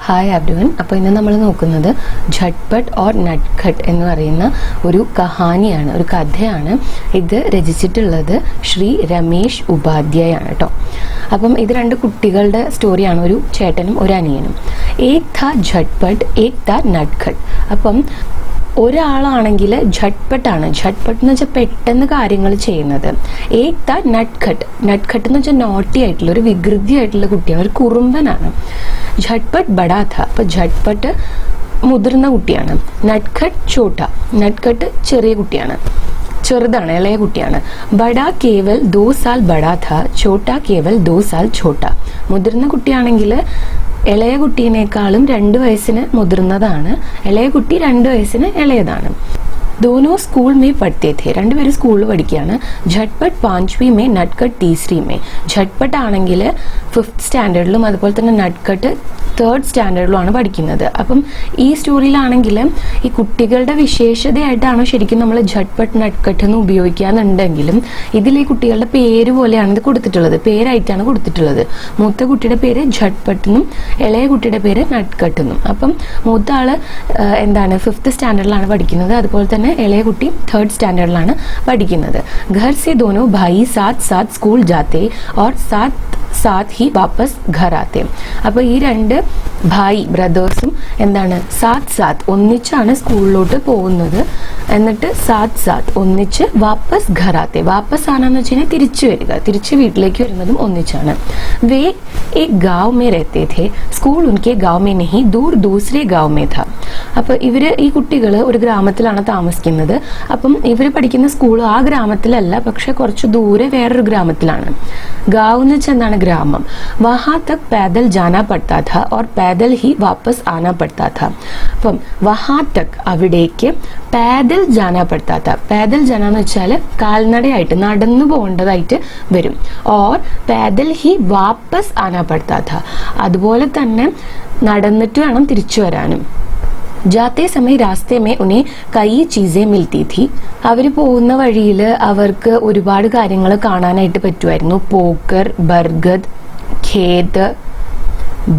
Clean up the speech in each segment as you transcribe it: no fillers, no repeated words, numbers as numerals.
Hi everyone. അപ്പോൾ ഇന്ന് നമ്മൾ നോക്കുന്നത് ഝട്പട്ട് ഓർ നട്ഖട്ട് എന്ന് പറയുന്ന ഒരു കഹാനിയാണ്, ഒരു കഥയാണ്. ഇത് രചിച്ചിട്ടുള്ളത് ശ്രീ രമേശ് ഉപാധ്യായാണ് കേട്ടോ. അപ്പം ഇത് രണ്ട് കുട്ടികളുടെ സ്റ്റോറിയാണ്, ഒരു ചേട്ടനും ഒരു അനിയനും. ഏക് ഥാ ഝട്പട്ട് ഏക് ഥാ നട്ഖട്ട്. അപ്പം ഒരാളാണെങ്കിൽ ഝട്പട്ടാണ്, ഝട്പട്ട് എന്ന് വെച്ചാൽ പെട്ടെന്ന് കാര്യങ്ങൾ ചെയ്യുന്നത്. ഏക് ഥാ നട്ഖട്ട്, നട്ഖട്ട് എന്ന് വെച്ചാൽ നോട്ടി ആയിട്ടുള്ള ഒരു വികൃതി ആയിട്ടുള്ള കുട്ടിയാണ്, ഒരു കുറുമ്പനാണ്. ഝട്പട്ട് ബഡാ ഥാ, അപ്പൊ ഝട്പട്ട് മുതിർന്ന കുട്ടിയാണ്. നട്ഖട്ട് ചോട്ട, നട്ഖട്ട് ചെറിയ കുട്ടിയാണ്, ചെറുതാണ്, ഇളയ കുട്ടിയാണ്. ബഡാ കേവൽ 2 സാൽ ബഡാ ഥാ, ചോട്ട കേവൽ 2 സാൽ ചോട്ട. മുതിർന്ന കുട്ടിയാണെങ്കിൽ ഇളയ കുട്ടീനേക്കാളും 2 വയസ്സിന് മുതിർന്നതാണ്, ഇളയ കുട്ടി 2 വയസ്സിന് ഇളയതാണ്. दोनों स्कूल में पढ़ते थे, രണ്ടുപേരും സ്കൂളിൽ പഠിക്കുകയാണ്. ഝട്പട്ട് 5वीं में നട്ഖട്ട് 3री में. ഝട്പട്ട് ആണെങ്കിൽ 5th സ്റ്റാൻഡേർഡിലും അതുപോലെ തന്നെ നട്ഖട്ട് 3rd സ്റ്റാൻഡേർഡിലുമാണ് പഠിക്കുന്നത്. അപ്പം ഈ സ്റ്റോറിയിലാണെങ്കിൽ ഈ കുട്ടികളുടെ വിശേഷതയായിട്ടാണ് ശരിക്കും നമ്മൾ ഝട്പട്ട് നട്ഖട്ട് എന്ന് ഉപയോഗിക്കാന്നുണ്ടെങ്കിലും ഇതിൽ ഈ കുട്ടികളുടെ പേര് പോലെയാണ് ഇത് കൊടുത്തിട്ടുള്ളത്, പേരായിട്ടാണ് കൊടുത്തിട്ടുള്ളത്. മൂത്ത കുട്ടിയുടെ പേര് ഝട്പട്ടെന്നും ഇളയ കുട്ടിയുടെ പേര് നട്ഖട്ടെന്നും. അപ്പം മൂത്ത ആള് 5th സ്റ്റാൻഡേർഡിലാണ് പഠിക്കുന്നത്, അതുപോലെ തന്നെ ഇളയ കുട്ടി 3rd സ്റ്റാൻഡേർഡിലാണ് പഠിക്കുന്നത്. ഘർ സെ ദോനോ ഭായി സാത്ത് സാത്ത് സ്കൂൾ ജാത്തെ ഓർ സാത്ത് ഹി വാപ്പസ് ഘർ ആത്തെ. അപ്പൊ ഈ രണ്ട് ഭായി ബ്രദേഴ്സും സാത്ത് ഒന്നിച്ചാണ് സ്കൂളിലോട്ട് പോകുന്നത്. എന്നിട്ട് സാത്ത് ഒന്നിച്ച് വാപ്പസ് ഘർ ആത്തെ, വാപ്പസ് ആണെന്ന് വെച്ച് കഴിഞ്ഞാൽ തിരിച്ചു വരിക, തിരിച്ച് വീട്ടിലേക്ക് വരുന്നതും ഒന്നിച്ചാണ്. വേ ഏക് ഗാവ് മേ രഹത്തെ ഥേ, സ്കൂൾ ഉൻകെ ഗാവ് മേ നഹി ദൂർ ദൂസരെ ഗാവ് മേ ഥാ. അപ്പൊ ഈ കുട്ടികൾ ഒരു ഗ്രാമത്തിലാണ് താമസിക്കുന്നത്. അപ്പം ഇവര് പഠിക്കുന്ന സ്കൂൾ ആ ഗ്രാമത്തിലല്ല, പക്ഷെ കുറച്ച് ദൂരെ വേറൊരു ഗ്രാമത്തിലാണ്. ഗാവ് എന്ന് വെച്ചാൽ എന്താണ്, ഗ്രാമം. വഹാ Tak പാദൽ ജാനാ പഡ്താ Tha or പാദൽ he വാപ്പസ് Anna പഡ്താ Tha. അപ്പം വഹാ തക് അവിടേക്ക്, പാദൽ ജാനാ പഡ്താ ഥാ, പാദൽ ജാന എന്ന് വെച്ചാൽ കാൽനടയായിട്ട് നടന്നു പോകേണ്ടതായിട്ട് വരും. ഓർ പാദൽ ഹി വാപ്പസ് ആനാ പഡ്താ ഥാ, അതുപോലെ തന്നെ നടന്നിട്ട് വേണം തിരിച്ചു വരാനും. ജാത്തെ സമയ രാസ്തേ മേ ഉന്നെ കൈ ചീസേ മിൽത്തി ഥി. അവർ പോകുന്ന വഴിയിൽ അവർക്ക് ഒരുപാട് കാര്യങ്ങൾ കാണാനായിട്ട് പറ്റുമായിരുന്നു. പോക്കർ, ബർഗദ്, ഖേത്,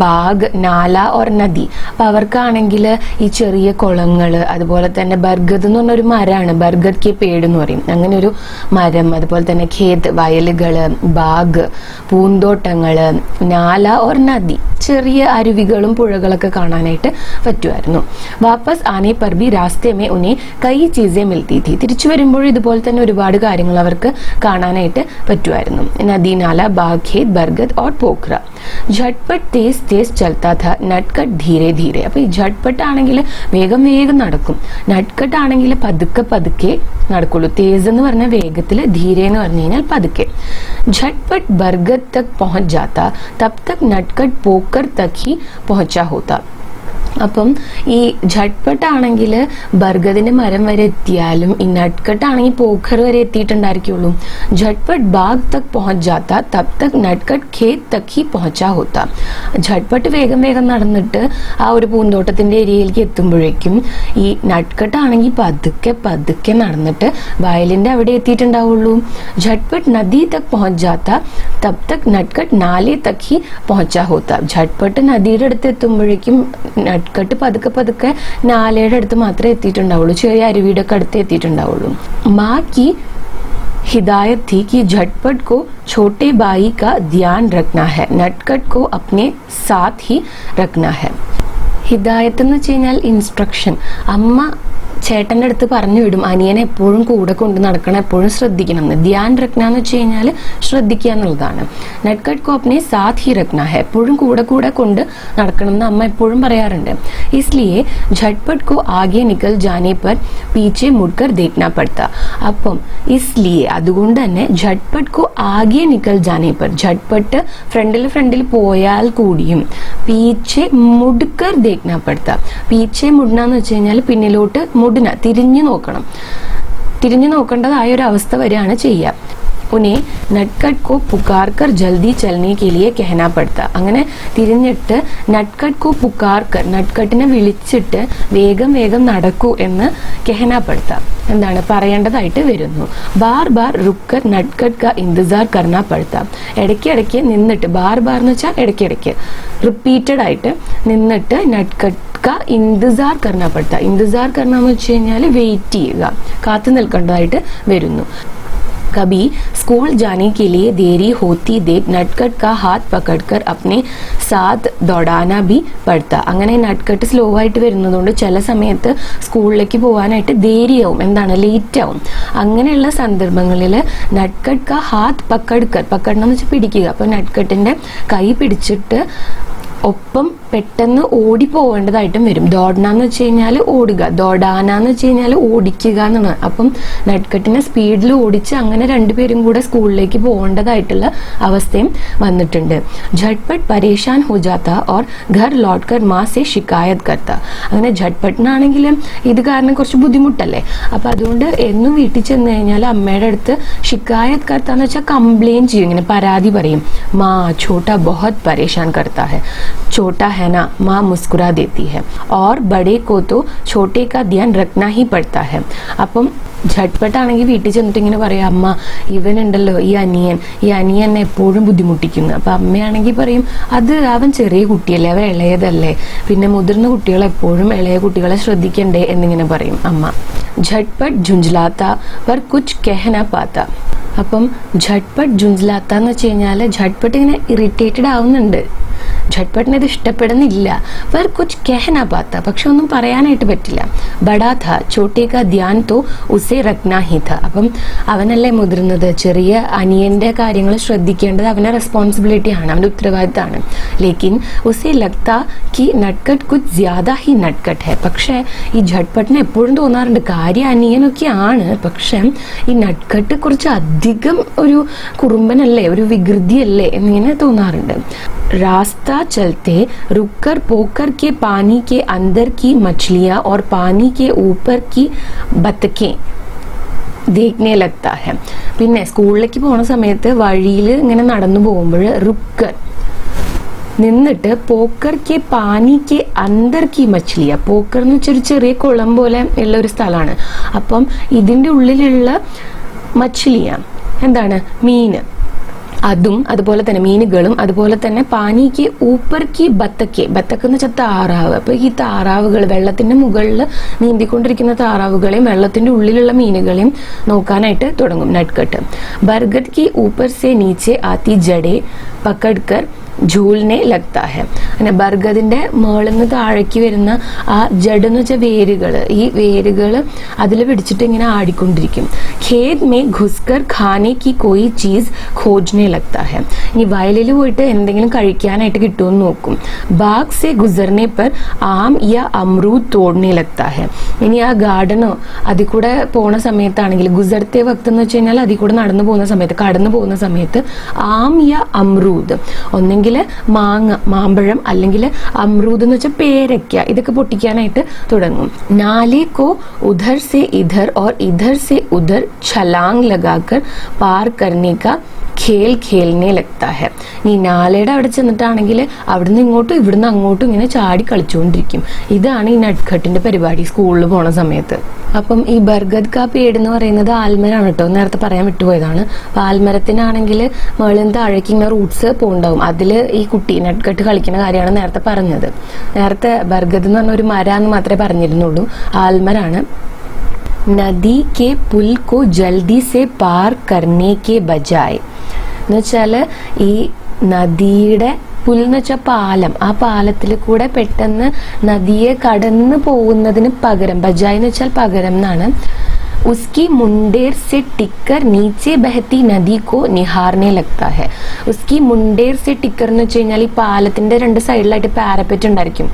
ബാഗ്, നാല ഓർ നദി. അപ്പൊ അവർക്കാണെങ്കിൽ ഈ ചെറിയ കുളങ്ങള്, അതുപോലെ തന്നെ ബർഗദ് എന്ന് പറഞ്ഞൊരു മരമാണ്, ബർഗദ് കെ പേട് എന്ന് പറയും, അങ്ങനെ ഒരു മരം, അതുപോലെ തന്നെ ഖേത് വയലുകള്, ബാഗ് പൂന്തോട്ടങ്ങള്, നാല ഓർ നദി ചെറിയ അരുവികളും പുഴകളൊക്കെ കാണാനായിട്ട് പറ്റുമായിരുന്നു. വാപ്പസ് ആനെ പർ ബി രാസ്തേ മേ ഉന്നെ കൈ ചീസേ മിൽത്തി ഥി. തിരിച്ചു വരുമ്പോഴും ഇതുപോലെ തന്നെ ഒരുപാട് കാര്യങ്ങൾ അവർക്ക് കാണാനായിട്ട് പറ്റുമായിരുന്നു. നദി, നാല, ബാഗ്, ഖേത്, ബർഗദ് ഓർ പോഖ്ര. ഝട്പട്ട് തേസ് തേസ് ചൽത്താ ഥാ, നട്ഖട്ട് ധീരെ ധീരെ. അപ്പൊ ഈ ഝട്പട്ട് ആണെങ്കിൽ വേഗം വേഗം നടക്കും, നട്ഖട്ട് ആണെങ്കിൽ പതുക്കെ പതുക്കെ നടക്കുള്ളൂ. തേസ് എന്ന് പറഞ്ഞാൽ വേഗത്തില്, ധീരെ എന്ന് പറഞ്ഞു കഴിഞ്ഞാൽ പതുക്കെ. झटपट बरगद तक पहुंच जाता, तब तक नटखट पोकर तक ही पहुंचा होता. അപ്പം ഈ ഝട്പട്ട് ആണെങ്കിൽ ബർഗദിന്റെ മരം വരെ എത്തിയാലും ഈ നട്ഖട്ട് ആണെങ്കിൽ പോഖർ വരെ എത്തിയിട്ടുണ്ടായിരിക്കുള്ളൂ. झटपट बाग तक पहुंच जाता, तब तक नटखट खेत तक ही पहुंचा होता. झटपट വേഗം വേഗം നടന്നിട്ട് ആ ഒരു പൂന്തോട്ടത്തിന്റെ ഏരിയയിലേക്ക് എത്തുമ്പോഴേക്കും ഈ നട്ഖട്ട് ആണെങ്കിൽ പതുക്കെ പതുക്കെ നടന്നിട്ട് വയലിന്റെ അവിടെ എത്തിയിട്ടുണ്ടാവുള്ളൂ. झटपट नदी तक पहुंच जाता, तब तक नटखट नाले तक ही पहुंचा होता. झटपट നദിയുടെ അടുത്ത് എത്തുമ്പോഴേക്കും നട്ഖട്ട് പതുക്കെ പതുക്കെ നാലയുടെ അടുത്ത് മാത്രമേ എത്തിയിട്ടുണ്ടാവുള്ളൂ, ചെറിയ അരുവിയുടെ ഒക്കെ അടുത്ത് എത്തിയിട്ടുണ്ടാവുള്ളൂ. മാ की हिदायत थी कि झटपट को छोटे भाई का ध्यान रखना है, नटखट को अपने साथ ही रखना है. ഹിദായത്ത് എന്ന് വെച്ച് കഴിഞ്ഞാൽ ഇൻസ്ട്രക്ഷൻ. അമ്മ ചേട്ടൻ്റെ അടുത്ത് പറഞ്ഞു വിടും, അനിയനെ എപ്പോഴും കൂടെ കൊണ്ട് നടക്കണം, എപ്പോഴും ശ്രദ്ധിക്കണം എന്ന്. ധ്യാൻ രഖ്ന എന്ന് വെച്ച് കഴിഞ്ഞാൽ ശ്രദ്ധിക്കുക എന്നുള്ളതാണ്. നട്ഖട്ട് കോ അപ്നെ സാത്ത് ഹി രഖ്ന ഹെ, എപ്പോഴും കൂടെ കൂടെ കൊണ്ട് നടക്കണം എന്ന് അമ്മ എപ്പോഴും പറയാറുണ്ട്. ഇസ്ലിയെ ഝട്പട്ട് കോ ആകെ നിക്കൽ ജാനെ പർ പീച്ചെ മുഡ്കർ ദേഖ്ന പഡ്താ. അപ്പം ഇസ്ലിയെ അതുകൊണ്ട് തന്നെ ഝട്പട്ട് കോ ആകെ നിക്കൽ ജാനെ പർ, ഝട്പട്ട് ഫ്രണ്ടിൽ പോയാൽ കൂടിയും പീച്ചെ മുഡ്കർ ദേഖ്ന പഡ്താ. പീച്ചെ മുഡ്ന എന്ന് വെച്ച് കഴിഞ്ഞാൽ പിന്നിലോട്ട് തിരിഞ്ഞു നോക്കണം, തിരിഞ്ഞു നോക്കേണ്ടതായ ഒരു അവസ്ഥ വരെയാണ് ചെയ്യുക. उन्हें नटखट को पुकार कर जल्दी चलने के लिए कहना पड़ता. അങ്ങനെ തിരിഞ്ഞിട്ട് നട്ട്ഖട്ട് को पुकार कर നട്ട്ഖട്ടിനെ വിളിച്ചിട്ട് വേഗം വേഗം നടക്കൂ എന്ന് कहना पड़ता, എന്താണ് പറയേണ്ടതായിട്ട് വരുന്നു. ബാർ ബാർ റുക്കർ നട്ട്ഖട്ട് का इंतजार करना पड़ता. ഇടയ്ക്കിടയ്ക്ക് നിന്നിട്ട്, ബാർ ബാർ എന്ന് വെച്ചാൽ ഇടയ്ക്കിടയ്ക്ക് റിപ്പീറ്റഡ് ആയിട്ട് നിന്നിട്ട് നട്ട്ഖട്ട് का इंतजार करना पड़ता. इंतजार करना എന്ന് വെച്ച് കഴിഞ്ഞാൽ വെയിറ്റ് ചെയ്യുക, കാത്തു നിൽക്കേണ്ടതായിട്ട് വരുന്നു. कभी स्कूल जाने के लिए देरी होती देख नटखट का हाथ पकड़कर अपने साथ दौड़ाना भी पड़ता. അങ്ങനെ നട്ട്ഖട്ട് സ്ലോ ആയിട്ട് വരുന്നതുകൊണ്ട് ചില സമയത്ത് സ്കൂളിലേക്ക് പോകാനായിട്ട് ദേരിയാവും, എന്താണ് ലേറ്റ് ആവും. അങ്ങനെയുള്ള സന്ദർഭങ്ങളിൽ നട്ട്ഖട്ട് കാ ഹാത്ത് പക്കഡ്കർ, പക്കടണം എന്ന് വെച്ചാൽ പിടിക്കുക. അപ്പോൾ നട്ട്ഖട്ടിന്റെ കൈ പിടിച്ചിട്ട് ഒപ്പം പെട്ടെന്ന് ഓടിപ്പോവേണ്ടതായിട്ടും വരും. ദോഡന എന്ന് വെച്ച് കഴിഞ്ഞാൽ ഓടുക, ദോഡാന എന്ന് വെച്ച് കഴിഞ്ഞാൽ ഓടിക്കുക എന്നാണ്. അപ്പം നട്ട്ഖട്ടിനെ സ്പീഡിൽ ഓടിച്ച് അങ്ങനെ രണ്ടുപേരും കൂടെ സ്കൂളിലേക്ക് പോകേണ്ടതായിട്ടുള്ള അവസ്ഥയും വന്നിട്ടുണ്ട്. झटपट परेशान हो जाता और घर लौटकर माँ से शिकायत करता. അങ്ങനെ झटपटനാണെങ്കിൽ ഇത് കാരണം കുറച്ച് ബുദ്ധിമുട്ടല്ലേ, അപ്പൊ അതുകൊണ്ട് എന്നും വീട്ടിൽ ചെന്ന് കഴിഞ്ഞാൽ അമ്മയുടെ അടുത്ത് ഷിക്കായത് കർത്താന്ന് വെച്ചാൽ കംപ്ലൈന്റ് ചെയ്യും, ഇങ്ങനെ പരാതി പറയും. മാ ഛോട്ടാ बहुत परेशान करता है, छोटा है ना, माँ मुस्कुरा देती है. और बड़े को तो छोटे का ध्यान रखना ही पड़ता है. അപ്പം झटपटाണെങ്കിൽ വീട്ടിൽ ചെന്നിട്ട് ഇങ്ങനെ പറയാം, അമ്മ ഇവനുണ്ടല്ലോ ഈ അനിയൻ എപ്പോഴും ബുദ്ധിമുട്ടിക്കുന്നു. അപ്പൊ അമ്മയാണെങ്കിൽ പറയും, അത് അവൻ ചെറിയ കുട്ടിയല്ലേ, അവൻ ഇളയതല്ലേ, പിന്നെ മുതിർന്ന കുട്ടികൾ എപ്പോഴും ഇളയ കുട്ടികളെ ശ്രദ്ധിക്കണ്ടേ എന്നിങ്ങനെ പറയും അമ്മ. झटपट झुंझलाता पर कुछ कह ना पाता. അപ്പം झटपट झुंझलाता എന്ന് വെച്ച് കഴിഞ്ഞാൽ झटपट ഇങ്ങനെ ഇറിറ്റേറ്റഡ് ആവുന്നുണ്ട്, झटपटने ഇത് ഇഷ്ടപ്പെടുന്നില്ല. पर कुछ कह ना पाता, പക്ഷെ ഒന്നും പറയാനായിട്ട് പറ്റില്ല. बड़ा था छोटे का ध्यान तो उसे रखना ही था. അപ്പം അവനല്ലേ മുതിർന്നത്, ചെറിയ അനിയന്റെ കാര്യങ്ങൾ ശ്രദ്ധിക്കേണ്ടത് അവന്റെ റെസ്പോൺസിബിലിറ്റി ആണ്, അവന്റെ ഉത്തരവാദിത്തമാണ്. ലേക്കിൻ ഉസേ ലഗ്താ कि नटखट कुछ ज्यादा ही नटखट है. പക്ഷെ ഈ झटपटने എപ്പോഴും തോന്നാറുണ്ട് കാര്യം അനിയനൊക്കെയാണ്, പക്ഷെ ഈ നട്ട്ഖട്ട് കുറച്ച് അധികം ഒരു കുറുമ്പനല്ലേ, ഒരു വികൃതിയല്ലേ എന്നിങ്ങനെ തോന്നാറുണ്ട്. रास्ता चलते रुककर पोकर के पानी के अंदर की मछलियां और पानी के ऊपर की बतखें देखने लगता है. പിന്നെ സ്കൂളിലേക്ക് പോണ സമയത്ത് വഴിയിൽ ഇങ്ങനെ നടന്നു പോകുമ്പോൾ റുക്കർ നിന്നിട്ട് പോക്കർ കെ പാനി കെ അന്തർ കി മച്ഛലിയ, പോക്കർ എന്ന് വെച്ചൊരു ചെറിയ കുളം പോലെ ഉള്ള ഒരു സ്ഥലമാണ്. അപ്പം ഇതിന്റെ ഉള്ളിലുള്ള മച്ഛലിയ എന്താണ് മീന്, അതും അതുപോലെ തന്നെ മീനുകളും അതുപോലെ തന്നെ പാനിക്ക് ഊപ്പർക്കി ബത്തക്ക്, ബത്തക്ക് എന്ന് വെച്ചാൽ താറാവ്. അപ്പൊ ഈ താറാവുകൾ വെള്ളത്തിന്റെ മുകളിൽ നീന്തിക്കൊണ്ടിരിക്കുന്ന താറാവുകളെയും വെള്ളത്തിന്റെ ഉള്ളിലുള്ള മീനുകളെയും നോക്കാനായിട്ട് തുടങ്ങും നട്ട്ഖട്ട്. ബർഗദ് കി ഊപ്പർ സെ നീച്ചെ ആത്തി ജഡേ പക്കഡ്കർ झूलने लगता है. അങ്ങനെ ബർഗദിന്റെ മേളിന്ന് താഴേക്ക് വരുന്ന ആ ജഡ് എന്ന് വെച്ചാൽ വേരുകൾ, ഈ വേരുകൾ അതിൽ പിടിച്ചിട്ട് ഇങ്ങനെ ആടിക്കൊണ്ടിരിക്കും. खेत में घुसकर खाने की कोई चीज खोजने लगता है. ഇനി വയലിൽ പോയിട്ട് എന്തെങ്കിലും കഴിക്കാനായിട്ട് കിട്ടുമെന്ന് നോക്കും. बाग से गुजरने पर आम या अमरूद तोड़ने लगता है. ഇനി ആ ഗാർഡനോ അതിൽ കൂടെ പോണ സമയത്താണെങ്കിൽ ഗുസർത്തെ വക്ത് എന്ന് വെച്ച് കഴിഞ്ഞാൽ അതിൽ കൂടെ നടന്നു പോകുന്ന സമയത്ത്, കടന്നു പോകുന്ന സമയത്ത് ആം യാ അമ്രൂദ്, ഒന്നെങ്കിൽ മാങ്ങ മാമ്പഴം അല്ലെങ്കിൽ അമ്രൂദ് എന്ന് വെച്ചാൽ പേരയ്ക്ക, ഇതൊക്കെ പൊട്ടിക്കാനായിട്ട് തുടങ്ങും. നാലേ കോ ഉധർ സെ ഇധർ और इधर से उधर छलांग लगाकर पार करने का ഖേൽ ഖേൽനെ ലഗ്താ ഹെ. ഈ നാലയുടെ അവിടെ ചെന്നിട്ടാണെങ്കിൽ അവിടുന്ന് ഇങ്ങോട്ടും ഇവിടുന്ന് അങ്ങോട്ടും ഇങ്ങനെ ചാടി കളിച്ചുകൊണ്ടിരിക്കും. ഇതാണ് ഈ നട്ട്ഖട്ടിന്റെ പരിപാടി സ്കൂളിൽ പോണ സമയത്ത്. അപ്പം ഈ ബർഗദ് കാ പേട് എന്ന് പറയുന്നത് ആൽമരാണ് കേട്ടോ, നേരത്തെ പറയാൻ വിട്ടുപോയതാണ്. അപ്പൊ ആൽമരത്തിനാണെങ്കിൽ മേളിൽ താഴേക്ക് ഇങ്ങനെ റൂട്ട്സ് പോണ്ടാവും, അതില് ഈ കുട്ടി നട്ട്ഖട്ട് കളിക്കുന്ന കാര്യമാണ് നേരത്തെ പറഞ്ഞത്. നേരത്തെ ബർഗദ് എന്ന് പറഞ്ഞ ഒരു മരാന്ന് മാത്രമേ പറഞ്ഞിരുന്നുള്ളൂ, ആൽമരാണ്. നദി കെ പുൽ കോ ജൽദി സെ പാർ കർനെ കെ ബജായ് എന്ന് വെച്ചാൽ ഈ നദിയുടെ പുൽ എന്ന് വെച്ചാൽ പാലം, ആ പാലത്തിൽ കൂടെ പെട്ടെന്ന് നദിയെ കടന്നു പോകുന്നതിന് പകരം, ബജായ് എന്ന് വെച്ചാൽ പകരം എന്നാണ്. उसकी मुंडेर से टिक्कर नीचे बहती नदी को निहारने लगता है. उसकी मुंडेर से टिक्कर എന്ന് വെച്ച് കഴിഞ്ഞാൽ ഈ പാലത്തിന്റെ രണ്ട് സൈഡിലായിട്ട് പാരപ്പറ്റ് ഉണ്ടായിരിക്കും,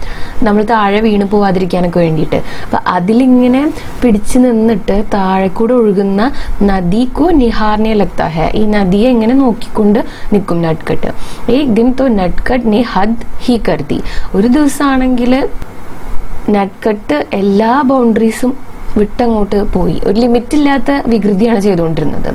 നമ്മൾ താഴെ വീണ് പോവാതിരിക്കാനൊക്കെ വേണ്ടിയിട്ട്. അപ്പൊ അതിലിങ്ങനെ പിടിച്ചു നിന്നിട്ട് താഴെ കൂടെ ഒഴുകുന്ന നദിക്കോ നിഹാർനെ ലഗ്താ ഹെ, ഈ നദിയെ ഇങ്ങനെ നോക്കിക്കൊണ്ട് നിൽക്കും നട്ട്ഖട്ട്. ഏക് ദിൻ തോ നട്ട്ഖട്ട് നെ ഹദ് ഹി കർ ദി. ഒരു ദിവസമാണെങ്കിൽ നട്ട്ഖട്ട് എല്ലാ ബൗണ്ടറീസും വിട്ടങ്ങോട്ട് പോയി. ഒരു ലിമിറ്റില്ലാത്ത വികൃതിയാണ് ചെയ്തുകൊണ്ടിരുന്നത്.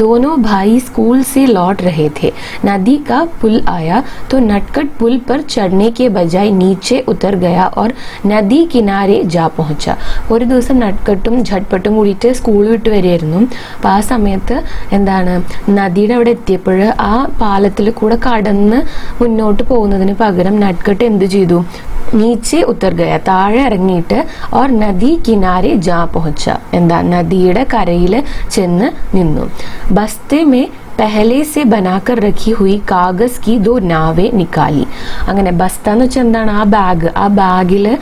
दोनों भाई स्कूल से लौट रहे थे. नदी का पुल आया तो नटखट पुल पर चढ़ने के बजाय नीचे उतर गया और नदी किनारे जा पहुंचा. ഒരു ദിവസം നട്ട്കട്ടും ഝട്പട്ടും കൂടിയിട്ട് സ്കൂൾ വിട്ട് വരികയായിരുന്നു. അപ്പം ആ സമയത്ത് എന്താണ്, നദിയുടെ അവിടെ എത്തിയപ്പോൾ ആ പാലത്തിൽ കൂടെ കടന്ന് മുന്നോട്ട് പോകുന്നതിന് പകരം നട്ട്കട്ട് എന്ത് ചെയ്തു, നീച്ചെ ഉത്തർ ഗയ, താഴെ ഇറങ്ങിയിട്ട് ഓർ നദി കിനാരെ ജാ പहुंച്ച, എന്താ നദിയുടെ കരയിൽ ചെന്ന് നിന്നു. ബസ്തെ മേ പഹലെ സെ ബനാക്കർ രഖി ഹുയി കാഗസ് കി ദോ നാവെ നിക്കാലി. അങ്ങനെ ബസ്ത എന്ന് വെച്ചാൽ എന്താണ്, ആ ബാഗില്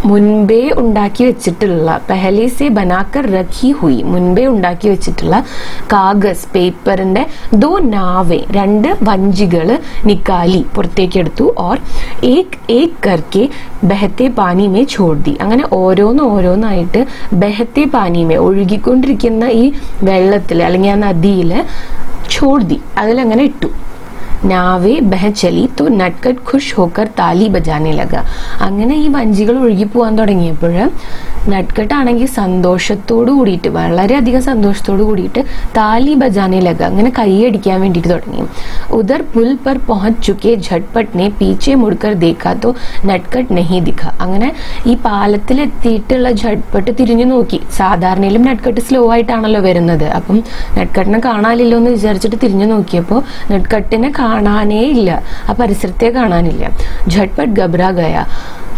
മുൻപേ ഉണ്ടാക്കി വെച്ചിട്ടുള്ള, പെഹലെ സെ ബനാക്കർ രഖി ഹുയി, മുൻപേ ഉണ്ടാക്കി വെച്ചിട്ടുള്ള കാഗസ്, പേപ്പറിന്റെ ദോ നാവെ, 2 വഞ്ചികള് നിക്കാലി, പുറത്തേക്ക് എടുത്തു. Or Ek Ek Karke ബഹത്തെ pani may ഛോഡ് the, അങ്ങനെ ഓരോന്നായിട്ട് ബഹത്തെ പാനി മേ, ഒഴുകിക്കൊണ്ടിരിക്കുന്ന ഈ വെള്ളത്തിൽ അല്ലെങ്കിൽ ആ നദിയിൽ ഛോഡ് ദി, അതിലങ്ങനെ ഇട്ടു. നാവേ ബഹ ചലി തോ നട്ട്കട്ട് ഖുഷ് ഹോക്കർ താലി ബജാനെ ലഗ. അങ്ങനെ ഈ വഞ്ചികൾ ഒഴുകി പോകാൻ തുടങ്ങിയപ്പോൾ നട്ട്കട്ട് ആണെങ്കിൽ സന്തോഷത്തോടു കൂടിയിട്ട്, വളരെയധികം സന്തോഷത്തോടു കൂടിയിട്ട് താലി ബജാനെ ലഗ, അങ്ങനെ കൈയടിക്കാൻ വേണ്ടിയിട്ട് തുടങ്ങി. ഉദർ പുൽ പർ പहुंच ചുക്കെ झटपट ने पीछे मुड़कर देखा तो नटखट नहीं दिखा. അങ്ങനെ ഈ പാലത്തിലെത്തിയിട്ടുള്ള ഝട്പട്ട് തിരിഞ്ഞു നോക്കി. സാധാരണയിലും നട്ട്കട്ട് സ്ലോ ആയിട്ടാണല്ലോ വരുന്നത്. അപ്പം നട്ട്കട്ടിനെ കാണാനില്ലോ എന്ന് വിചാരിച്ചിട്ട് തിരിഞ്ഞു നോക്കിയപ്പോൾ നട്ട്കട്ടിനെ കാണാനേ ഇല്ല, ആ പരിസരത്തെ കാണാനില്ല. झटपट घबरा गया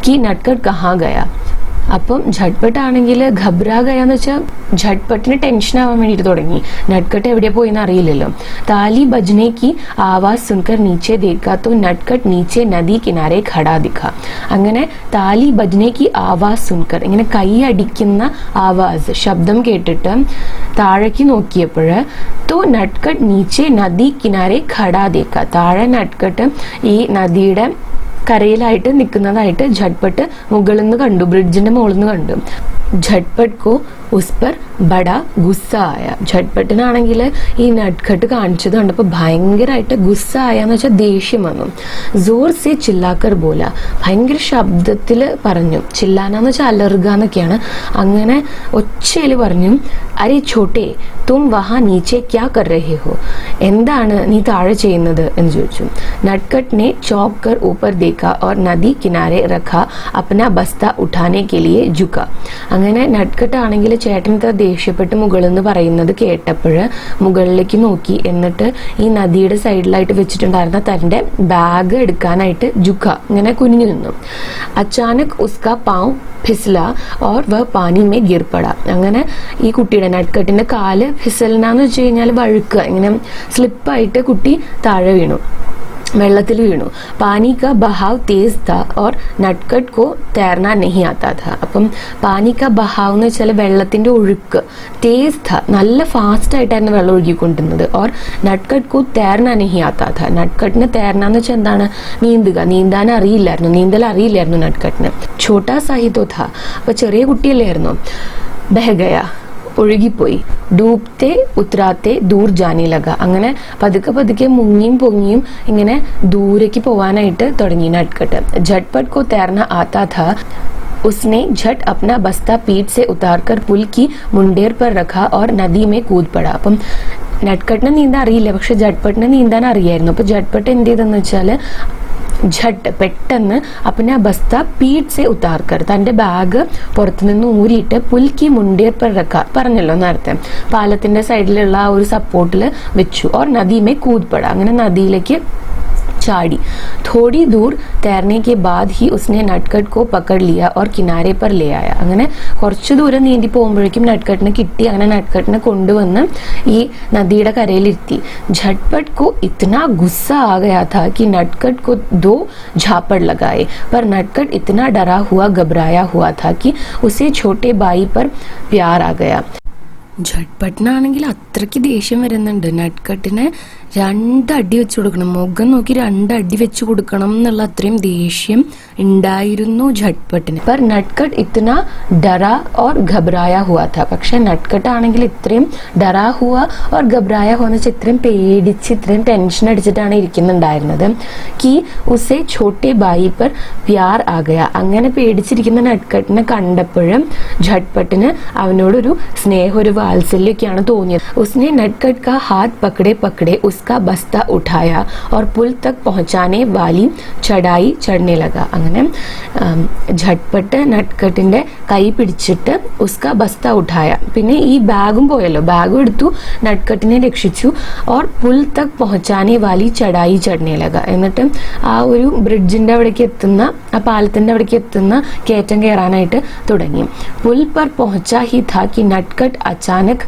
कि नटखट कहाँ गया. അപ്പം ഝട്പട്ട് ആണെങ്കിൽ ഘബ്രാ ഗയാന്ന് വെച്ചാൽ ഝട്പട്ടിന് ടെൻഷൻ ആവാൻ വേണ്ടിയിട്ട് തുടങ്ങി. നട്ട്കട്ട് എവിടെ പോയിന്ന് അറിയില്ലല്ലോ. താലി ബജ്നെ കി ആവാസ് സുൻകർ നീച്ചെ ദേഖാ തോ നട്ട്കട്ട് നീച്ചെ നദി കിനാരെ ഖടാ ദിഖാ. അങ്ങനെ താലി ബജ്നെ കി ആവാസ് സുൻകർ, ഇങ്ങനെ കൈ അടിക്കുന്ന ആവാസ്, ശബ്ദം കേട്ടിട്ട് താഴേക്ക് നോക്കിയപ്പോൾ തോ നട്ട്കട്ട് നീച്ചെ നദി കിനാരെ ഖടാ ദേഖാ, താഴെ നട്ട്കട്ട് ഈ നദിയുടെ കരയിലായിട്ട് നിൽക്കുന്നതായിട്ട് ഝട്പട്ട് മുകളിൽ നിന്ന് കണ്ടു, ബ്രിഡ്ജിന്റെ മുകളിൽ നിന്ന് കണ്ടു. झटपट को उस पर बड़ा गुस्सा आया. झटपട്ടിനാണെങ്കിൽ ഈ നട്ട്കട്ട് കാണിച്ചത് കണ്ടപ്പോൾ ഭയങ്കരമായിട്ട് ഗുസ്സ ആയാന്ന് വെച്ചാൽ ദേഷ്യം വന്നു. ജോർ സെ ചില്ലാക്കർ ബോല, ഭയങ്കര ശബ്ദത്തിൽ പറഞ്ഞു. ചില്ലാനാന്ന് വെച്ചാൽ അലറുക എന്നൊക്കെയാണ്. അങ്ങനെ ഒച്ചയിൽ പറഞ്ഞു, അരെ ഛോട്ടെ തും വഹാ നീച്ചെ ക്യാ കർ രഹേ ഹോ, എന്താണ് നീ താഴെ ചെയ്യുന്നത് എന്ന് ചോദിച്ചു. നട്ട്കട്ട് चौंक कर ऊपर देखा और नदी किनारे रखा अपना बस्ता उठाने के लिए झुका. അങ്ങനെ നട്ട്കട്ട് ആണെങ്കിൽ ചേട്ടൻ ദേഷ്യപ്പെട്ട് മുകളിൽ നിന്ന് പറയുന്നത് കേട്ടപ്പോൾ മുകളിലേക്ക് നോക്കി. എന്നിട്ട് ഈ നദിയുടെ സൈഡിലായിട്ട് വെച്ചിട്ടുണ്ടായിരുന്ന തന്റെ ബാഗ് എടുക്കാനായിട്ട് ജുക്ക, ഇങ്ങനെ കുനിഞ്ഞു നിന്നു. അച്ചാനക് ഉസ്കാ പാവ് ഫിസ്ല ഓർ വ പാനി മേ ഗിർ പട. അങ്ങനെ ഈ കുട്ടിയുടെ നട്ട്കട്ടിന്റെ കാല് ഫിസൽനാന്ന് വെച്ച് കഴിഞ്ഞാൽ വഴുക്കുക, ഇങ്ങനെ സ്ലിപ്പായിട്ട് കുട്ടി താഴെ വീണു, വെള്ളത്തിൽ വീണു. പാനി കാ ബഹാവ് തേസ് താ ഓർ നട്ട്കട്ട് കോ തേർനാ നഹി ആത്താ താ. അപ്പം പാനി കാ ബഹാവ് എന്ന് വെച്ചാൽ വെള്ളത്തിന്റെ ഒഴുക്ക്, തേസ് താ നല്ല ഫാസ്റ്റ് ആയിട്ടായിരുന്നു വെള്ളം ഒഴുകിക്കൊണ്ടിരുന്നത്. ഓർ നട്ട്കട്ട് കോ തേർനാ നഹി ആത്താ താ, നട്ട്കട്ടിന് തേർനാന്ന് വെച്ചാൽ എന്താണ്, നീന്തുക, നീന്താൻ അറിയില്ലായിരുന്നു, നീന്തൽ അറിയില്ലായിരുന്നു നട്ട്കട്ടിന്. ഛോട്ടാ സാഹിതോ താ, അപ്പൊ ചെറിയ കുട്ടിയല്ലായിരുന്നു. ബഹഗയ, ഒഴുകിപ്പോയി. ഡൂബ്ത്തെ ഉത്രാത്തെ ദൂർ ജാനെ ലഗ, അങ്ങനെ പതുക്കെ പതുക്കെ മുങ്ങിയും പൊങ്ങിയും ഇങ്ങനെ ദൂരേക്ക് പോവാനായിട്ട് തുടങ്ങി നട്ട്കട്ട്. झटपट को तैरना आता था. उसने झट अपना बस्ता पीठ से उतारकर पुल की मुंडेर पर रखा और नदी में कूद पड़ा. അപ്പം നട്ട്കട്ടിനെ നീന്താൻ അറിയില്ല, പക്ഷെ झटपटനെ നീന്താൻ അറിയായിരുന്നു. അപ്പൊ झटपट എന്ത് ചെയ്തെന്ന് വെച്ചാല് झट പെട്ടെന്ന് अपना बस्ता पीठ से उतारकर, തന്റെ ബാഗ് പുറത്തുനിന്ന് ഊരിയിട്ട് പുൽക്കി മുണ്ടേർ पर रखा, പറഞ്ഞല്ലോ നേരത്തെ, പാലത്തിന്റെ സൈഡിലുള്ള ആ ഒരു സപ്പോർട്ടിൽ വെച്ചു. और नदी में कूद पड़ा, അങ്ങനെ നദിയിലേക്ക് ചാടി. थोड़ी दूर तैरने के बाद ही उसने नटखट को पकड़ लिया और किनारे पर ले आया. അങ്ങനെ കുറച്ചു ദൂരം നീന്തി പോകുമ്പോഴേക്കും നട്ട്കട്ടിനെ കിട്ടി. അങ്ങനെ നട്ട്കട്ടിനെ കൊണ്ടുവന്ന് ഈ നദിയുടെ കരയിലിരുത്തി. झटपट को इतना गुस्सा आ गया था कि नटखट को 2 झापड़ लगाए, पर नटखट इतना डरा हुआ घबराया हुआ था कि उसे छोटे भाई पर प्यार आ गया. झटपटനാണെങ്കിൽ അത്രയ്ക്ക് ദേഷ്യം വരുന്നുണ്ട്. നട്ട്കട്ടിനെ 2 അടി വെച്ച് കൊടുക്കണം, മുഖം നോക്കി 2 അടി വെച്ച് കൊടുക്കണം എന്നുള്ള അത്രയും ദേഷ്യം ഉണ്ടായിരുന്നു झटपटന്. पर नटखट इतना डरा और घबराया हुआ था. പക്ഷെ നട്ട്കട്ട് ആണെങ്കിൽ ഇത്രയും ഡറാ ഹുവ और घबराया हुआ എന്ന് വെച്ചാൽ ഇത്രയും പേടിച്ച് ഇത്രയും ടെൻഷൻ അടിച്ചിട്ടാണ് ഇരിക്കുന്നുണ്ടായിരുന്നത്. कि उसे छोटे भाई पर प्यार आ गया. അങ്ങനെ പേടിച്ചിരിക്കുന്ന നട്ട്കട്ടിനെ കണ്ടപ്പോഴും झटपटന് അവനോടൊരു സ്നേഹം ഒരു വാത്സല്യമൊക്കെയാണ് തോന്നിയത്. उसने नटखट का हाथ पकड़े पकड़े उसका बस्ता उठाया और पुल तक पहुंचाने वाली चढ़ाई चढ़ने लगा. അങ്ങനെ झटपट നട്ട്കട്ടിന്റെ കൈ പിടിച്ചിട്ട് ഉസ്കാ ബസ്ത ഉഠായ, പിന്നെ ഈ ബാഗും പോയല്ലോ, ബാഗും എടുത്തു, നട്ട്കട്ടിനെ രക്ഷിച്ചു. और पुल तक पहुंचाने वाली चढ़ाई चढ़ने लगा. എന്നിട്ട് ആ ഒരു ബ്രിഡ്ജിന്റെ അവിടേക്ക് എത്തുന്ന, ആ പാലത്തിന്റെ അവിടേക്ക് എത്തുന്ന കയറ്റം കയറാനായിട്ട് തുടങ്ങി. പുൽ पर पहुंचा ही था कि नटखट अचानक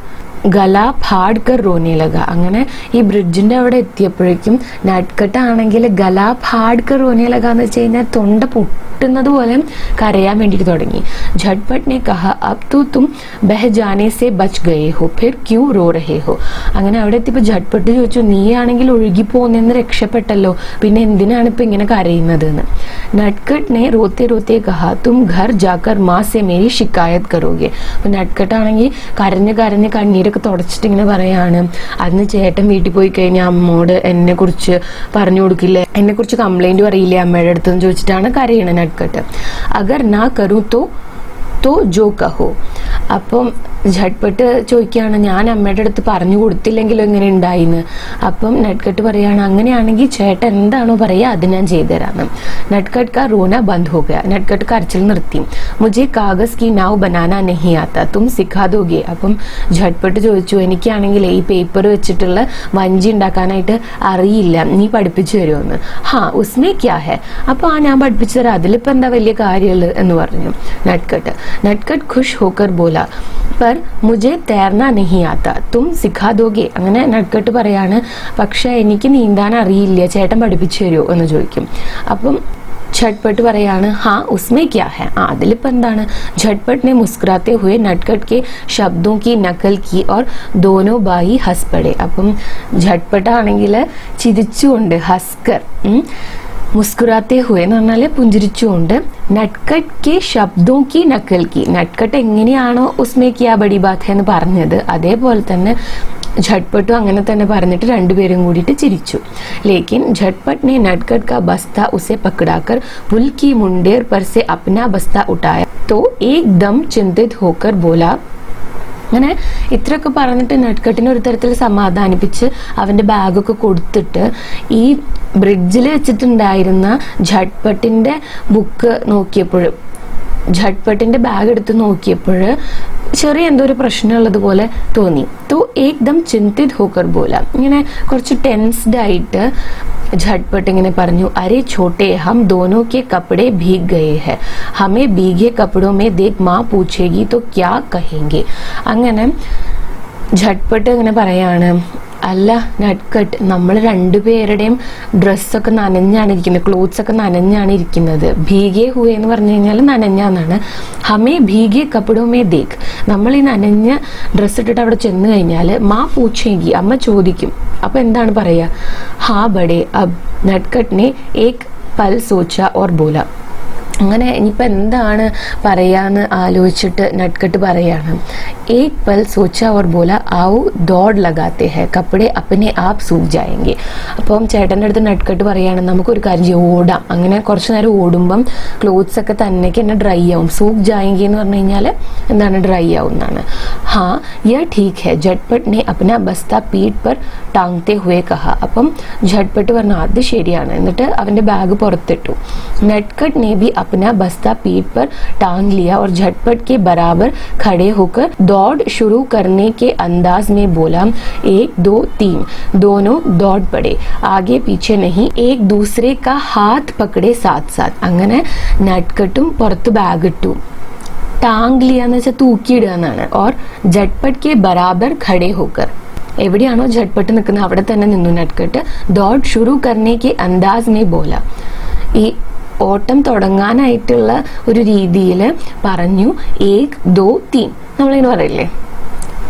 ഗല ഫാഡ്കർ റോനെ ലഗ. അങ്ങനെ ഈ ബ്രിഡ്ജിന്റെ അവിടെ എത്തിയപ്പോഴേക്കും നട്ട്കട്ട് ആണെങ്കിൽ ഗല ഫാഡ്കർ റോനെ ലഗ എന്ന് വെച്ച് കഴിഞ്ഞാൽ തൊണ്ട പൊട്ടുന്നത് പോലെ കരയാൻ വേണ്ടിയിട്ട് തുടങ്ങി. झटपट ने कहा अब तो तुम बह जाने से बच गए हो फिर क्यों रो रहे हो. അങ്ങനെ അവിടെ എത്തിയപ്പോൾ झटपट ചോദിച്ചു, നീ ആണെങ്കിൽ ഒഴുകി പോന്നെന്ന് രക്ഷപ്പെട്ടല്ലോ, പിന്നെ എന്തിനാണ് ഇപ്പൊ ഇങ്ങനെ കരയുന്നത് എന്ന്. नटखट ने रोते रोते कहा तुम घर जाकर माँ से मेरी शिकायत करोगे. അപ്പൊ നട്ട്കട്ട് ആണെങ്കിൽ കരഞ്ഞ് കരഞ്ഞ് കണ്ണീരൊക്കെ തുടച്ചിട്ട് ഇങ്ങനെ പറയാണ്, അന്ന് ചേട്ടൻ വീട്ടിൽ പോയി കഴിഞ്ഞാൽ അമ്മോട് എന്നെ കുറിച്ച് പറഞ്ഞു കൊടുക്കില്ലേ, എന്നെ കുറിച്ച് കംപ്ലൈന്റ് പറയില്ലേ അമ്മയുടെ അടുത്തെന്ന് ചോദിച്ചിട്ടാണ് കരയണത് നട്ട്കട്ട്. അഗർ നാ കരൂ तो जो कहो. അപ്പം झटपट ചോദിക്കുകയാണ്, ഞാൻ അമ്മയുടെ അടുത്ത് പറഞ്ഞു കൊടുത്തില്ലെങ്കിലും എങ്ങനെ ഉണ്ടായിന്ന്. അപ്പം നട്ട്കട്ട് പറയാണ്, അങ്ങനെയാണെങ്കിൽ ചേട്ടൻ എന്താണോ പറയുക അത് ഞാൻ ചെയ്തുതരാന്ന്. നട്ട്കട്ട് കാ റോന ബന്ദ് ഹോ ഗയ. നട്ട്കട്ട് കരച്ചിൽ നിർത്തി. മുझे കാഗസ് की नाव बनाना नहीं आता तुम सिखा दोगे. അപ്പം झटपट ചോദിച്ചു, എനിക്കാണെങ്കിൽ ഈ പേപ്പർ വെച്ചിട്ടുള്ള വഞ്ചി ഉണ്ടാക്കാനായിട്ട് അറിയില്ല, നീ പഠിപ്പിച്ചു തരുമെന്ന്. ഹാ ഉസ്മേ ക്യാ ഹെ. അപ്പോൾ ആ ഞാൻ പഠിപ്പിച്ചു തരാം, അതിലിപ്പോൾ എന്താ വലിയ കാര്യമുള്ളത് എന്ന് പറഞ്ഞു നട്ട്കട്ട്. നട്ട്കട്ട് ഖുഷ് ഹോക്കർ ബോല पर मुझे तैरना नहीं आता तुम सिखा दोगे. അങ്ങനെ നട്ട്കട്ട് പറയാണ്, പക്ഷെ എനിക്ക് നീന്താൻ അറിയില്ല, ചേട്ടൻ പഠിപ്പിച്ചു തരുമോ എന്ന് ചോദിക്കും. അപ്പം झटपट പറയാണ്, हाँ उसमें क्या है. അതിലിപ്പോൾ എന്താണ്. झटपट ने मुस्कुराते हुए नटखट के शब्दों की नकल की और दोनों भाई हंस पड़े. അപ്പം झटपट ആണെങ്കിൽ ചിരിച്ചുകൊണ്ട് ഹസ്കർ മുസ്കുറാത്തെ ഹുവെ എന്ന് പറഞ്ഞാല് പുഞ്ചിരിച്ചുകൊണ്ട് നട്ട്കട്ട് കെ ശബ്ദോं की നക്കൽ की. നട്ട്കട്ട് എങ്ങനെയാണോ ഉസ്മേ കിയാ ബഡി ബാത്ത് എന്ന് പറഞ്ഞത് അതേപോലെ തന്നെ झटपट അങ്ങനെ തന്നെ പറഞ്ഞിട്ട് രണ്ടുപേരും കൂടിയിട്ട് ചിരിച്ചു. लेकिन झटपट ने नटखट का बस्ता उसे पकड़ाकर पुल की मुंडेर पर से अपना बस्ता उठाया तो एकदम चिंतित होकर बोला. അങ്ങനെ ഇത്രയൊക്കെ പറഞ്ഞിട്ട് നട്ട്കട്ടിനെ ഒരു തരത്തിൽ സമാധാനിപ്പിച്ച് അവന്റെ ബാഗൊക്കെ കൊടുത്തിട്ട് ഈ ബ്രിഡ്ജിൽ വെച്ചിട്ടുണ്ടായിരുന്ന झटपटന്റെ ബുക്ക് നോക്കിയപ്പോഴും झटपटന്റെ ബാഗ് എടുത്ത് നോക്കിയപ്പോൾ ചെറിയ എന്തോ ഒരു പ്രശ്നമുള്ളത് പോലെ തോന്നി. तो एकदम चिंतित होकर बोला. ഇങ്ങനെ കുറച്ച് ടെൻസ്ഡ് ആയിട്ട് झटपट इങ്ങനെ പറഞ്ഞു, अरे छोटे हम दोनों के कपड़े भीग गए हैं हमें भीगे कपड़ों में देख माँ पूछेगी तो क्या कहेंगे. അങ്ങനെ झटपट ഇങ്ങനെ പറയാണ്, അല്ല നട്ട്കട്ട്, നമ്മൾ രണ്ടുപേരുടെയും ഡ്രസ്സൊക്കെ നനഞ്ഞാണ് ഇരിക്കുന്നത്, ക്ലോത്ത്സ് ഒക്കെ നനഞ്ഞാണ് ഇരിക്കുന്നത്. ഭീഗേ ഹുവേ എന്ന് പറഞ്ഞു കഴിഞ്ഞാൽ നനഞ്ഞാന്നാണ്. ഹമേ ഭീഗേ കപ്പടോ മേ ദേഖ്. നമ്മൾ ഈ നനഞ്ഞ ഡ്രസ്സ് ഇട്ടിട്ട് അവിടെ ചെന്ന് കഴിഞ്ഞാൽ മാ പൂച്ചേങ്കി, അമ്മ ചോദിക്കും. അപ്പൊ എന്താണ് പറയാ, ഹാ ബഡേ അബ്. നട്ട്കട്ടിനെ ഏക് പൽ സോച്ച ഓർ ബോല. അങ്ങനെ ഇനിയിപ്പോൾ എന്താണ് പറയാന്ന് ആലോചിച്ചിട്ട് നട്ട്കട്ട് പറയാണ്, ഏക് പൽ സോച്ച ഓർ ബോല ആവു ദോഡ് ലഗാത്തെ ഹെ കപ്പടെ അപ്പനെ ആപ്പ് സൂഖ് ജായെങ്കെ. അപ്പം ചേട്ടൻ്റെ അടുത്ത് നട്ട്കട്ട് പറയാണ്, നമുക്കൊരു കാര്യം ചെയ്യും, ഓടാം. അങ്ങനെ കുറച്ച് നേരം ഓടുമ്പം ക്ലോത്ത്സ് ഒക്കെ തന്നെക്ക് തന്നെ ഡ്രൈ ആവും. സൂഖ് ജായെങ്കി എന്ന് പറഞ്ഞു കഴിഞ്ഞാൽ എന്താണ്, ഡ്രൈ ആവുന്നതാണ്. ഹാ യ ठीक है. झटपट ने अपना बस्ता पीठ पर टांगते हुए कहा. അപ്പം झटपट പറഞ്ഞു, അത് ശരിയാണ്. എന്നിട്ട് അവന്റെ ബാഗ് പുറത്തിട്ടു. नटखट ने भी अपना बस्ता पीठ पर टांग लिया और झटपट के बराबर खड़े होकर दौड़ शुरू करने के अंदाज में बोला, 1 2 3. दोनों दौड़ पड़े, आगे पीछे नहीं, एक दूसरे का हाथ पकड़े साथ साथ. അങ്ങനെ നട്ട്കട്ടും പുറത്ത് ബാഗ് ഇട്ടു. ടാങ് ലിയ എന്ന് വെച്ചാൽ തൂക്കിയിടുക എന്നാണ്. ഓർ झटपट के बराबर खड़े होकर, എവിടെയാണോ झटपट നിൽക്കുന്നത് അവിടെ തന്നെ നിന്നു നട്ട്കട്ട്. ദോഡ് ഷുറു കർണേക്ക് അന്താസ് മേ ബോല. ഈ ഓട്ടം തുടങ്ങാനായിട്ടുള്ള ഒരു രീതിയിൽ പറഞ്ഞു, 1 2 3. നമ്മളിങ്ങനെ പറയില്ലേ,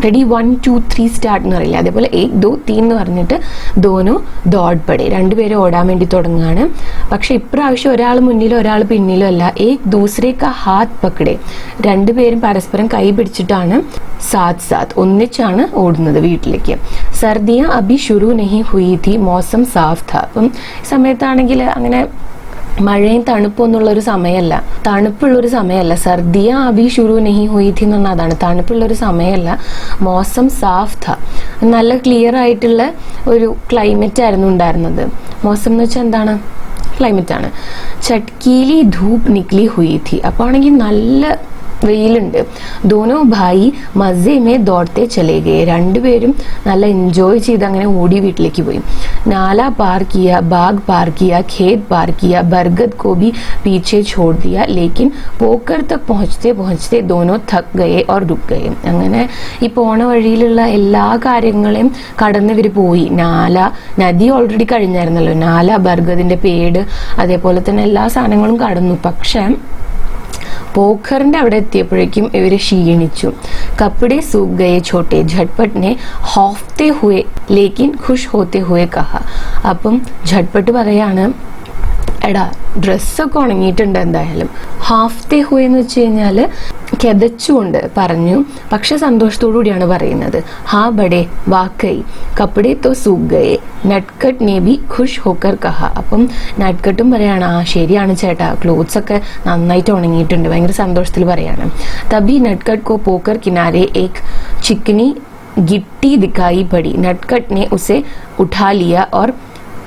റെഡി 1 2 3 സ്റ്റാർട്ട് എന്ന് പറയില്ല, അതേപോലെ 1 2 3 എന്ന് പറഞ്ഞിട്ട് ദോനോ ദോഡ് പടേ, രണ്ടുപേരും ഓടാൻ വേണ്ടി തുടങ്ങുകയാണ്. പക്ഷെ ഇപ്രാവശ്യം ഒരാൾ മുന്നിലോ ഒരാൾ പിന്നിലോ അല്ല, ഏക് ദൂസരെ കാ ഹാത്ത് പക്കടേ, രണ്ടുപേരും പരസ്പരം കൈ പിടിച്ചിട്ടാണ് സാത്ത് സാത്ത് ഒന്നിച്ചാണ് ഓടുന്നത് വീട്ടിലേക്ക്. സർദിയ അഭി ശുരു നഹി ഹുയി ഥി മൗസം സാഫ് ഥാ. അപ്പം സമയത്താണെങ്കിൽ അങ്ങനെ മഴയും തണുപ്പൊന്നുള്ളൊരു സമയമല്ല, തണുപ്പുള്ളൊരു സമയമല്ല. സർദിയ അഭി ശുരു നഹി ഹുയി ഥി എന്ന് പറഞ്ഞാൽ അതാണ്, തണുപ്പുള്ളൊരു സമയമല്ല. മൗസം സാഫ് ഥ, നല്ല ക്ലിയർ ആയിട്ടുള്ള ഒരു ക്ലൈമറ്റ് ആയിരുന്നു ഉണ്ടായിരുന്നത്. മൗസം എന്ന് വെച്ചാൽ എന്താണ്? ക്ലൈമറ്റ് ആണ്. ചട്കീലി ധൂപ് നിക്ലി ഹുയി ഥി, അപ്പോൾ ആണെങ്കിൽ നല്ല വെയിലുണ്ട്. ദോനോ ഭായി മസേ മേ ദോടത്തെ ചലേ ഗയേ, രണ്ടുപേരും നല്ല എൻജോയ് ചെയ്ത് അങ്ങനെ ഓടി വീട്ടിലേക്ക് പോയി. नाला पार किया, बाग पार किया, खेत पार किया, बरगद को भी पीछे छोड़ दिया, लेकिन पोकर तक पहुंचते पहुंचते दोनों थक गए और रुक गए. അങ്ങനെ ഈ പോണ വഴിയിലുള്ള എല്ലാ കാര്യങ്ങളെയും കടന്ന് ഇവർ പോയി. നാല നദി ഓൾറെഡി കഴിഞ്ഞായിരുന്നല്ലോ, നാല ബർഗദിന്റെ പേട് അതേപോലെ തന്നെ എല്ലാ സാധനങ്ങളും കടന്നു. പക്ഷെ പോഖറിന്റെ അവിടെ എത്തിയപ്പോഴേക്കും ഇവര് ക്ഷീണിച്ചു. കപ്പടെ സൂഖ് ഗയേ ഛോട്ടെ ഝട്പട്ട് നെ ഹോഫ്തെ ഹുए ലേക്കിൻ ഖുഷ് ഹോത്തെ ഹുए കഹ. അപ്പം ഝട്പട്ട് പറയാണ്, എടാ ഡ്രസ്സൊക്കെ ഉണങ്ങിയിട്ടുണ്ട് എന്തായാലും. ഹാഫ്തെ ഹുए എന്ന് വെച്ച് കഴിഞ്ഞാൽ കിതച്ചുകൊണ്ട് പറഞ്ഞു, പക്ഷെ സന്തോഷത്തോടു കൂടിയാണ് പറയുന്നത്. ഹാ ബഡേ വാക്കൈ കപ്പടെ തോ സൂഖ് ഗയേ നട്കട്ട് നേ ബി ഖുഷ് ഹോക്കർ കഹ. അപ്പം നട്കട്ടും പറയാണ്, ആ ശരിയാണ് ചേട്ടാ, ക്ലോത്ത്സ് ഒക്കെ നന്നായിട്ട് ഉണങ്ങിയിട്ടുണ്ട്, ഭയങ്കര സന്തോഷത്തിൽ പറയാണ്. തബി നട്കട്ട് കോ പോക്കർ കിനാരെ ഏക് ചിക്കനി गिट्टी दिखाई पड़ी. नटखट ने उसे उठा लिया और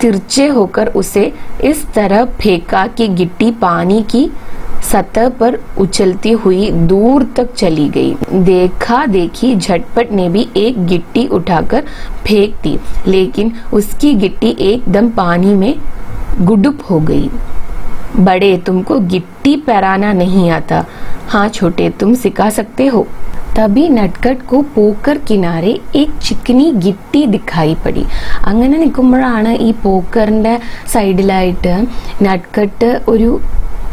तिरछे होकर उसे इस तरह फेंका कि गिट्टी पानी की सतह पर उछलती हुई दूर तक चली गई. देखा देखी झटपट ने भी एक गिट्टी उठाकर फेंक दी, लेकिन उसकी गिट्टी एकदम पानी में गुडुप हो गई. बड़े तुमको गिट्टी पैराना नहीं आता, हाँ छोटे तुम सिखा सकते हो. तभी नटखट को പോക്കർ കിനാരെ एक चिकनी गिट्टी दिखाई पड़ी. അങ്ങനെ നിൽക്കുമ്പോഴാണ് ഈ പോക്കറിന്റെ സൈഡിലായിട്ട് നട്കട്ട്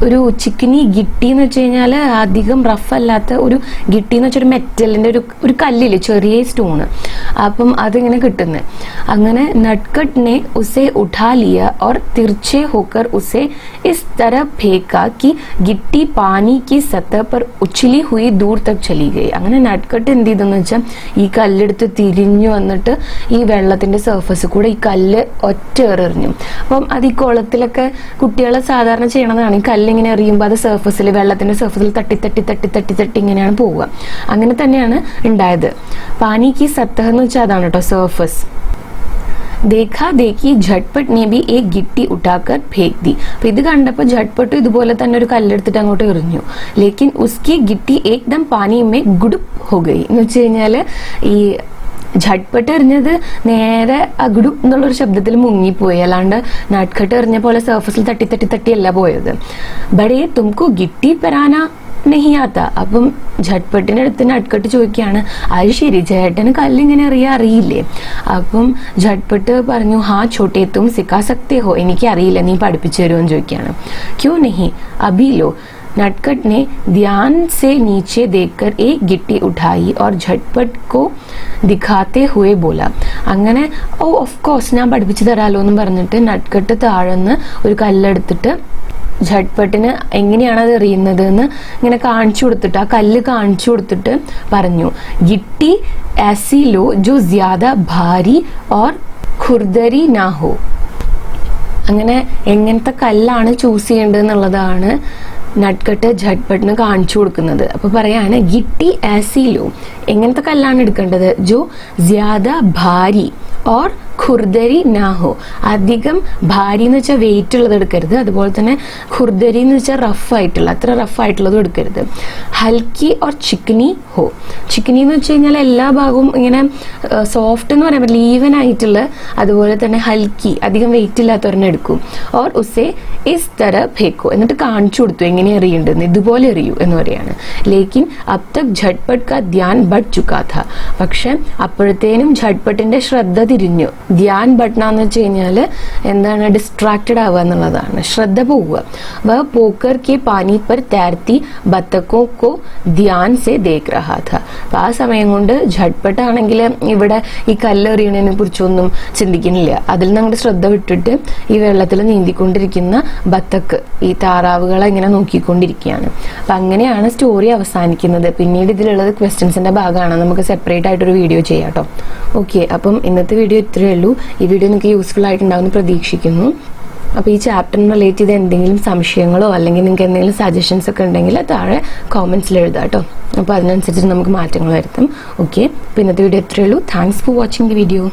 ഒരു ചിക്കനി ഗിട്ടി എന്ന് വെച്ച് കഴിഞ്ഞാൽ അധികം റഫ് അല്ലാത്ത ഒരു ഗിട്ടി എന്ന് വെച്ചൊരു മെറ്റലിന്റെ ഒരു കല്ലില് ചെറിയ സ്റ്റോണ്, അപ്പം അതിങ്ങനെ കിട്ടുന്നത്. അങ്ങനെ നട്കട്ട് ने उसे उठा लिया और तिरछे होकर उसे इस तरह फेंका कि गिट्टी पानी की सतह पर उछली हुई दूर तक चली गई. അങ്ങനെ നട്കട്ട് എന്ത് ചെയ്തെന്ന് വെച്ചാൽ ഈ കല്ലെടുത്ത് തിരിഞ്ഞു വന്നിട്ട് ഈ വെള്ളത്തിന്റെ സർഫസ് കൂടെ ഈ കല്ല് ഒറ്റ എറിഞ്ഞു. അപ്പം അത് ഈ കുളത്തിലൊക്കെ കുട്ടികളെ സാധാരണ ചെയ്യണതാണ്. ഈ ഇങ്ങനെ എറിയുമ്പോൾ അത് സർഫസിൽ വെള്ളത്തിന്റെ സർഫസിൽ തട്ടി തട്ടി തട്ടി തട്ടി തട്ടി ഇങ്ങനെയാണ് പോവുക. അങ്ങനെ തന്നെയാണ് ഉണ്ടായത്. പാനി കി സത്തഹ് എന്ന് വെച്ചാൽ അതാണ് കേട്ടോ, സർഫസ്. देखा देखी झटपट ने भी एक गिट्टी उठाकर फेंक दी. അപ്പൊ ഇത് കണ്ടപ്പോൾ झटपट ഇതുപോലെ തന്നെ ഒരു കല്ലെടുത്തിട്ട് അങ്ങോട്ട് എറിഞ്ഞു. लेकिन उसकी गिट्टी एकदम पानी में गुडुप हो गई. എന്ന് വെച്ച് കഴിഞ്ഞാൽ ഈ झटपट എറിഞ്ഞത് നേരെ അഗുഡു എന്നുള്ളൊരു ശബ്ദത്തിൽ മുങ്ങിപ്പോയി, അല്ലാണ്ട് നട്കട്ട് എറിഞ്ഞ പോലെ സർഫസിൽ തട്ടി തട്ടി തട്ടിയല്ല പോയത്. ബഡേ തുംകോ ഗിട്ടി പെരാന നെഹിയാത്ത. അപ്പം झटपटिന്റെ അടുത്ത് നട്കട്ട് ചോദിക്കുകയാണ്, അത് ശരി ചേട്ടന് കല്ലിങ്ങനെ എറിയാൻ അറിയില്ലേ? അപ്പം झटपट പറഞ്ഞു, ഹാ ഛോട്ടെ തും സിക്കാ സക്തേ ഹോ, എനിക്ക് അറിയില്ല, നീ പഠിപ്പിച്ചു തരുമെന്ന് ചോദിക്കുകയാണ്. ക്യോ നഹി അഭി ലോ. नटखट ने ध्यान से नीचे देखकर एक गिट्टी उठाई और झटपट को दिखाते हुए बोला. അങ്ങനെ ഓ ഓഫ് കോഴ്സ് ഞാൻ പഠിപ്പിച്ചു തരാലോ എന്ന് പറഞ്ഞിട്ട് നട്കട്ട് താഴെന്ന് ഒരു കല്ലെടുത്തിട്ട് झटपटिന് എങ്ങനെയാണ് അത് എറിയുന്നത് എന്ന് ഇങ്ങനെ കാണിച്ചു കൊടുത്തിട്ട്, ആ കല്ല് കാണിച്ചു കൊടുത്തിട്ട് പറഞ്ഞു, ഗിട്ടി ऐसी लो जो ज्यादा भारी और खुरदरी ना हो. അങ്ങനെ എങ്ങനത്തെ കല്ലാണ് ചൂസ് ചെയ്യേണ്ടത് എന്നുള്ളതാണ് നട്കട്ട് झटपटिന് കാണിച്ചു കൊടുക്കുന്നത്. അപ്പൊ പറയാണ്, ഗിട്ടി ആസിലോ, എങ്ങനത്തെ കല്ലാണ് എടുക്കേണ്ടത്? ജോ ജ്യാദ ഭാരി ഓർ ഖുർദരി നാ ഹോ, അധികം ഭാരി എന്ന് വെച്ചാൽ വെയിറ്റ് ഉള്ളത് എടുക്കരുത്, അതുപോലെ തന്നെ ഖുർദരി എന്ന് വെച്ചാൽ റഫ് ആയിട്ടുള്ള, അത്ര റഫ് ആയിട്ടുള്ളതും എടുക്കരുത്. ഹൽക്കി ഓർ ചിക്കനി ഹോ, ചിക്കനി എന്ന് വെച്ച് കഴിഞ്ഞാൽ എല്ലാ ഭാഗവും ഇങ്ങനെ സോഫ്റ്റ് എന്ന് പറയാൻ പറ്റില്ല, ഈവൻ ആയിട്ടുള്ള, അതുപോലെ തന്നെ ഹൽക്കി അധികം വെയിറ്റ് ഇല്ലാത്തവരെന്നെ എടുക്കും. ഓർ ഉസേ ഇസ് തര ഫേക്കോ, എന്നിട്ട് കാണിച്ചു കൊടുത്തു എങ്ങനെ എറിയുണ്ടെന്ന്, ഇതുപോലെ എറിയൂ എന്ന് പറയാണ്. ലേക്കിൻ അബ് തക് झटपट का ധ്യാൻ ബഡ് ചുക്കാ ഥ, പക്ഷെ അപ്പോഴത്തേനും झटपटिന്റെ ശ്രദ്ധ തിരിഞ്ഞു. ധ്യാൻ ഭട്ന എന്ന് വെച്ച് കഴിഞ്ഞാൽ എന്താണ്, ഡിസ്ട്രാക്റ്റഡ് ആവുക എന്നുള്ളതാണ്, ശ്രദ്ധ പോവുക. വ പോക്കർ കെ പാനി പർ തൈർത്തി ബത്തക്കോ കോ ധ്യാൻ സെ ദേഖ് രഹാ ഥാ. അപ്പൊ ആ സമയം കൊണ്ട് ഝട്പട്ട് ആണെങ്കിൽ ഇവിടെ ഈ കല്ലെറിയണതിനെ കുറിച്ചൊന്നും ചിന്തിക്കുന്നില്ല. അതിൽ നിങ്ങളുടെ ശ്രദ്ധ വിട്ടിട്ട് ഈ വെള്ളത്തിൽ നീന്തിക്കൊണ്ടിരിക്കുന്ന ബത്തക്ക്, ഈ താറാവുകളെ ഇങ്ങനെ നോക്കിക്കൊണ്ടിരിക്കുകയാണ്. അപ്പൊ അങ്ങനെയാണ് സ്റ്റോറി അവസാനിക്കുന്നത്. പിന്നീട് ഇതിലുള്ളത് ക്വസ്റ്റ്യൻസിന്റെ ഭാഗമാണ്, നമുക്ക് സെപ്പറേറ്റ് ആയിട്ടൊരു വീഡിയോ ചെയ്യാം കേട്ടോ. ഓക്കെ, അപ്പം ഇന്നത്തെ വീഡിയോ ഇത്രയേ ഉള്ളൂ. ഈ വീഡിയോ നിങ്ങൾക്ക് യൂസ്ഫുൾ ആയിട്ടുണ്ടാവുമെന്ന് പ്രതീക്ഷിക്കുന്നു. അപ്പോൾ ഈ ചാപ്റ്ററിന് റിലേറ്റ് ചെയ്ത് എന്തെങ്കിലും സംശയങ്ങളോ അല്ലെങ്കിൽ നിങ്ങൾക്ക് എന്തെങ്കിലും സജഷൻസ് ഒക്കെ ഉണ്ടെങ്കിൽ താഴെ കോമെന്റ്സിൽ എഴുതാം കേട്ടോ. അപ്പോൾ അതിനനുസരിച്ച് നമുക്ക് മാറ്റങ്ങൾ വരുത്തും. ഓക്കെ, അപ്പോൾ ഇന്നത്തെ വീഡിയോ ഇത്രയേ ഉള്ളൂ. Thanks for watching the video.